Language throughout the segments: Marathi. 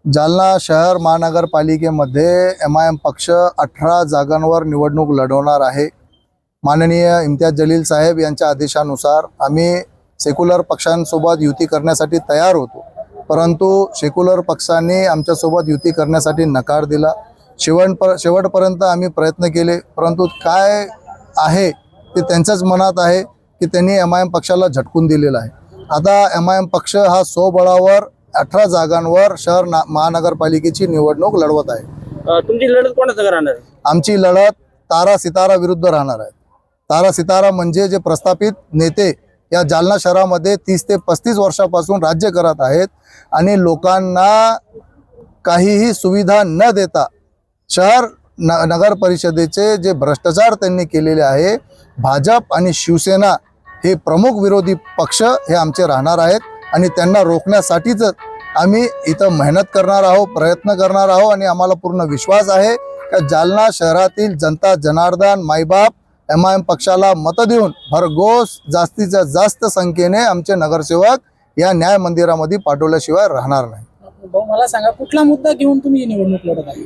जालना शहर महानगरपालिकेमध्ये MIM पक्ष 18 जागांवर निवडणूक लढवणार आहे। माननीय इम्तियाज जलील साहेब यांच्या आदेशानुसार आम्ही सेक्युलर पक्षांसोबत युती करण्यासाठी तयार होतो, परंतु सेक्युलर पक्षांनी आमच्यासोबत युती करण्यासाठी नकार दिला। शेवटपर्यंत आम्ही प्रयत्न केले, परंतु काय आहे ते त्यांच्याच मनात आहे की त्यांनी MIM पक्षाला झटकून दिलेला आहे। आता MIM पक्ष हा स्वबळावर 18 जागांवर शहर महानगरपालिकेची निवडणूक लढवत आहे। तुमची लढत कोणासंग राहणार? आमची लढत तारा सितारा विरुद्ध राहणार आहे। तारा सितारा म्हणजे जे प्रस्थापित नेते या जालना शहरामध्ये 30 ते 35 वर्षापासून राज्य करत आहेत आणि लोकांना काहीही सुविधा न देता शहर नगर परिषदेचे जे भ्रष्टाचार त्यांनी केलेले आहे, भाजप आणि शिवसेना हे प्रमुख विरोधी पक्ष हे आमचे राहणार आहेत आणि त्यांना रोखण्यासाठीच आम्ही इथं मेहनत करणार आहोत, प्रयत्न करणार आहोत आणि आम्हाला पूर्ण विश्वास आहे की जालना शहरातील जनता जनार्दन मायबाप MIM पक्षाला मत देऊन भरघोस जास्तीच्या जास्त संख्येने आमचे नगरसेवक या न्याय मंदिरामध्ये पाठवल्याशिवाय राहणार नाही। भाऊ, मला सांगा, कुठला मुद्दा घेऊन तुम्ही निवडणूक लढत आहे?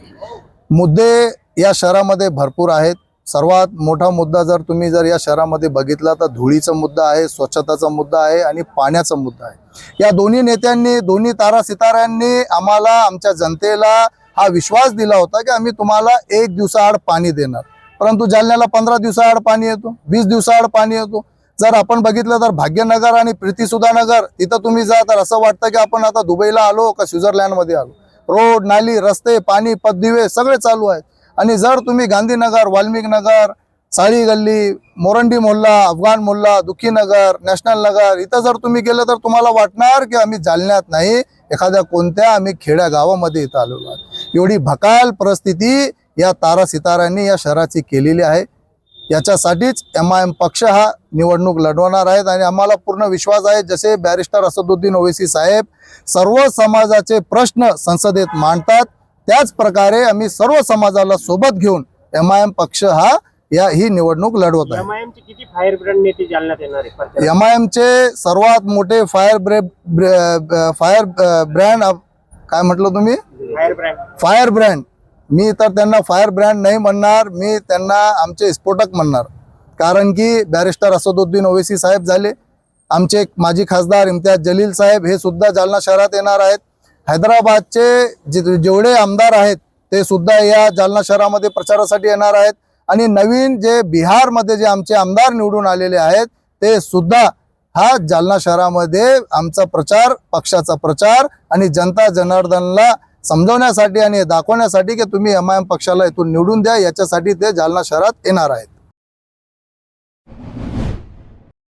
मुद्दे या शहरामध्ये भरपूर आहेत। सर्वात मोठा मुद्दा जर तुम्ही या शहरामध्ये बघितला तर धुळीचा मुद्दा आहे, स्वच्छताचा मुद्दा आहे आणि पाण्याचा मुद्दा आहे। या दोन्ही नेत्यांनी, दोन्ही तारा सिताऱ्यांनी आम्हाला, आमच्या जनतेला हा विश्वास दिला होता की आम्ही तुम्हाला 1 दिवसाआड पाणी देणार, परंतु जालन्याला 15 दिवसाआड पाणी येतो, 20 दिवसाआड पाणी येतो। जर आपण बघितलं तर भाग्यनगर आणि प्रीतीसुधा नगर तिथं तुम्ही जा तर असं वाटतं की आपण आता दुबईला आलो का स्वित्झर्लंडमध्ये आलो। रोड, नाली, रस्ते, पाणी, पददिवे सगळे चालू आहेत। आणि जर तुम्ही गांधीनगर, वाल्मिक नगर, साळी गल्ली, मोरंडी मोहल्ला, अफगाण मोहल्ला, दुखी नगर, नॅशनल नगर इथं जर तुम्ही गेलं तर तुम्हाला वाटणार की आम्ही जालन्यात नाही, एखाद्या कोणत्या आम्ही खेड्या गावामध्ये इथं आलेलो आहोत। एवढी भकाल परिस्थिती या तारा सिताऱ्यांनी या शहराची केलेली आहे। याच्यासाठीच MIM पक्ष हा निवडणूक लढवणार आहेत आणि आम्हाला पूर्ण विश्वास आहे, जसे बॅरिस्टर असदुद्दीन ओवैसी साहेब सर्व समाजाचे प्रश्न संसदेत मांडतात, त्याच प्रकारे आम्ही सर्व समाजाला सोबत घेऊन MIM पक्ष हा ही निवडणूक लढवत आहे। MIM चे किती फायर ब्रँड नेते जालन्यात येणार आहे? MIM चे सर्वात मोठे फायर ब्रँड काय म्हटलं तुम्ही? Fire brand. मी तर त्यांना फायर ब्रँड नाही म्हणणार, मी त्यांना आमचे स्फोटक म्हणणार, कारण की बॅरिस्टर असदुद्दीन ओवैसी साहेब झाले, आमचे माजी खासदार इम्तियाज जलील साहेब हे सुद्धा जालना शहरात येणार आहेत। हैदराबादचे जेवढे आमदार आहेत ते सुद्धा या जालना शहरामध्ये प्रचारासाठी येणार आहेत आणि नवीन जे बिहारमध्ये जे आमचे आमदार निवडून आलेले आहेत ते सुद्धा हा जालना शहरामध्ये आमचा प्रचार, पक्षाचा प्रचार आणि जनता जनार्दनला समजवण्यासाठी आणि दाखवण्यासाठी की तुम्ही MIM पक्षाला इथून निवडून द्या, याच्यासाठी ते जालना शहरात येणार आहेत।